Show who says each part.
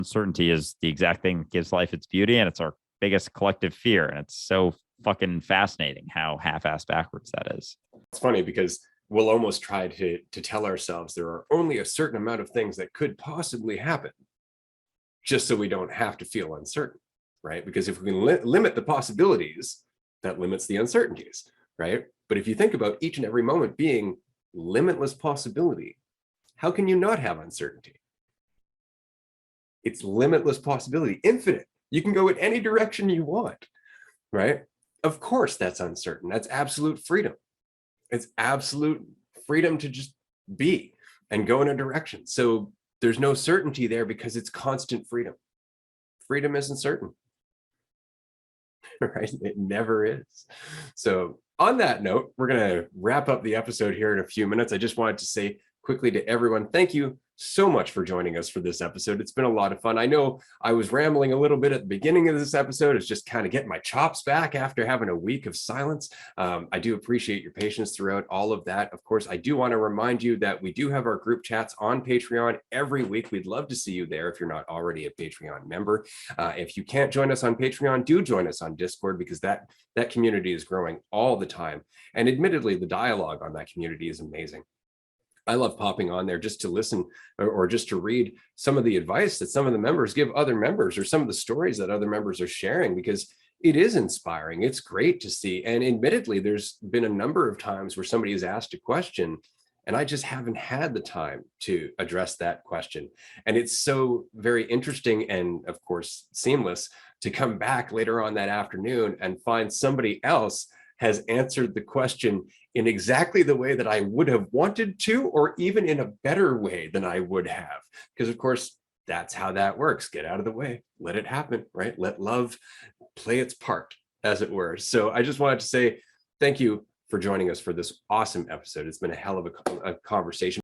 Speaker 1: Uncertainty is the exact thing that gives life its beauty, and it's our biggest collective fear. And it's so fucking fascinating how half-ass backwards that is.
Speaker 2: It's funny because we'll almost try to tell ourselves there are only a certain amount of things that could possibly happen, just so we don't have to feel uncertain, right? Because if we can limit the possibilities, that limits the uncertainties, right? But if you think about each and every moment being limitless possibility, how can you not have uncertainty? It's limitless possibility, infinite. You can go in any direction you want, right? Of course, that's uncertain. That's absolute freedom. It's absolute freedom to just be and go in a direction. So there's no certainty there because it's constant freedom. Freedom isn't certain, right? It never is. So on that note, we're going to wrap up the episode here in a few minutes. I just wanted to say quickly to everyone, thank you so much for joining us for this episode. It's been a lot of fun. I know I was rambling a little bit at the beginning of this episode. It's just kind of getting my chops back after having a week of silence. I do appreciate your patience throughout all of that. Of course, I do want to remind you that we do have our group chats on Patreon every week. We'd love to see you there if you're not already a Patreon member. If you can't join us on Patreon, do join us on Discord, because that community is growing all the time. And admittedly, the dialogue on that community is amazing. I love popping on there just to listen or just to read some of the advice that some of the members give other members, or some of the stories that other members are sharing, because it is inspiring. It's great to see. And admittedly, there's been a number of times where somebody has asked a question and I just haven't had the time to address that question. And it's so very interesting and, of course, seamless to come back later on that afternoon and find somebody else has answered the question in exactly the way that I would have wanted to, or even in a better way than I would have. Because of course, that's how that works. Get out of the way, let it happen, right? Let love play its part, as it were. So I just wanted to say thank you for joining us for this awesome episode. It's been a hell of a conversation.